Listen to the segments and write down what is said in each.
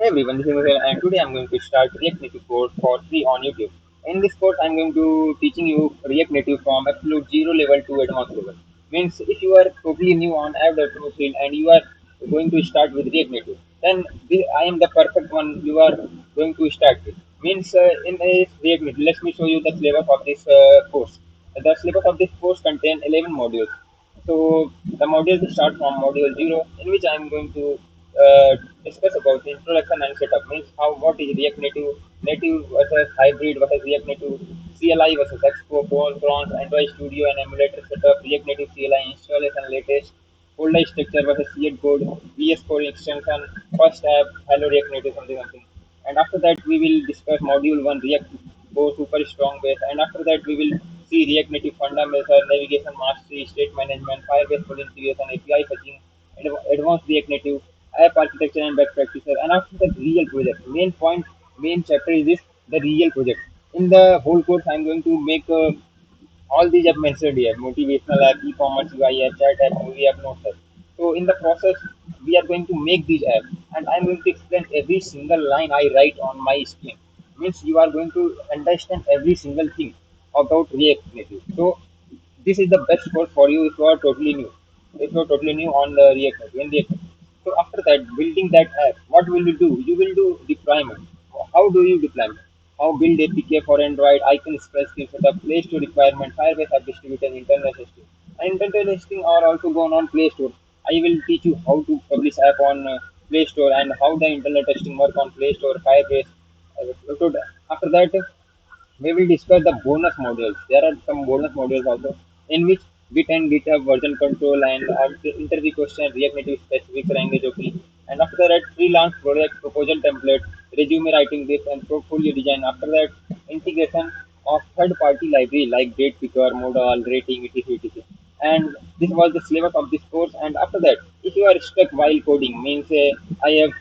Hey everyone, this is Mihir, and today I'm going to start React Native course for free on YouTube. In this course, I'm going to teaching you React Native from absolute zero level to advanced level. Means if you are totally new on app development field and you are going to start with React Native, then I am the perfect one you are going to start with. Means in this React Native, let me show you the syllabus of this course. The syllabus of this course contain 11 modules. So the modules start from module 0, in which I am going to discuss about the introduction and setup. Means how what is React Native, native versus hybrid versus React Native, CLI versus Expo, Cron, Android Studio and Emulator setup, React Native CLI installation latest, folder structure versus CL code, VS Code extension, first app, hello React Native something. And after that we will discuss module 1 React go super strong base, and after that we will see React Native fundamental navigation mastery, state management, Firebase full integration, API fetching, advanced React Native, app architecture and best practices. And after the real project, main point, main chapter is this the real project. In the whole course, I'm going to make all these I've mentioned here: motivational app, e-commerce UI app, chat app, movie app, notes app. So in the process, we are going to make these apps, and I'm going to explain every single line I write on my screen. Means you are going to understand every single thing about React Native. So this is the best course for you if you are totally new. If you are totally new on the React Native, in React Native. So after that, building that app, what will you do? You will do deployment. How do you deployment? How build APK for Android, icon express skill setup, Play Store requirement, Firebase app distributor, internal testing. And internal testing are also going on Play Store. I will teach you how to publish app on Play Store and how the internal testing work on Play Store, Firebase. So after that, we will discuss the bonus modules. There are some bonus modules also in which Git and GitHub version control and interview question, React Native specific language OP. And after that, freelance project proposal template, resume writing this, and portfolio design. After that, integration of third-party library like date picker, modal, rating, etc. And this was the syllabus of this course. And after that, if you are stuck while coding, means I have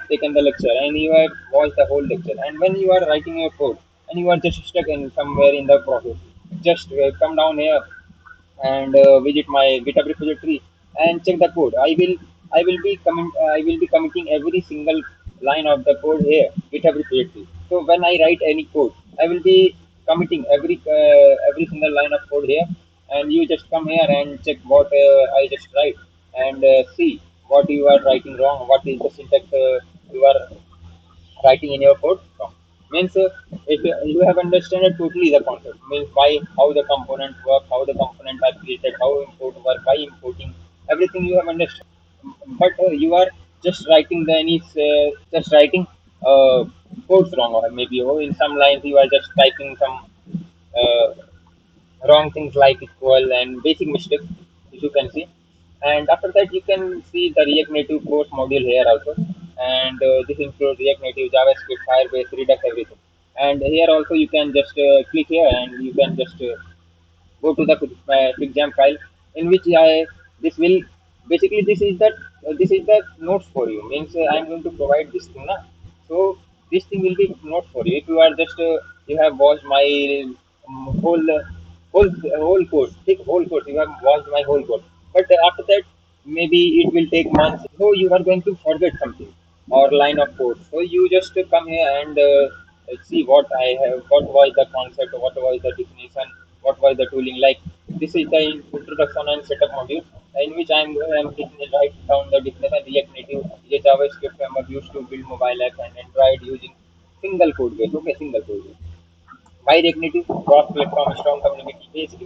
taken the lecture and you have watched the whole lecture, and when you are writing your code and you are just stuck in somewhere in the process, just come down here and visit my GitHub repository and check the code. I will be committing every single line of the code here GitHub repository. So when I write any code, I will be committing every single line of code here, and you just come here and check what I just write and see what you are writing wrong, what is the syntax you are writing in your code from. Means if you have understood totally the concept, means why how the component work, how the component are created, how import work, why importing, everything you have understood. But you are just writing the any just writing uh, codes wrong, or maybe in some lines you are just typing some uh, wrong things like equal and basic mistakes, if you can see. And after that, you can see the React Native course module here also. And this includes React Native, JavaScript, Firebase, Redux, everything. And here also you can just click here and you can just go to the exam file in which I this will basically this is the notes for you. Means I'm going to provide this thing, na? So this thing will be notes for you. If you are just you have watched my whole course, take whole course. You have watched my whole course, but after that maybe it will take months. So you are going to forget something or line of code. So you just come here and see what I have, what was the concept, what was the definition, what was the tooling. Like this is the introduction and setup module in which I'm taking write down the definition. React Native is a JavaScript framework used to build mobile app and Android using single code base. Okay, single code base. Why React Native? Cross platform, strong community, basic.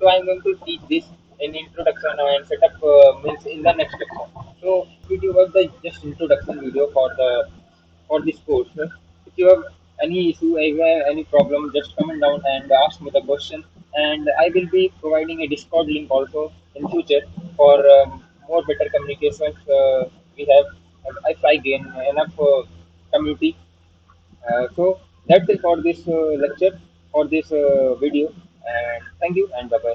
So I'm going to teach this in introduction and setup means in the next lecture. So video was the just introduction video for this course. If you have any issue, if you have any problem, just comment down and ask me the question. And I will be providing a Discord link also in future for more better communications. We have if I gain enough community. So that's it for this lecture, for this video. And thank you and bye bye.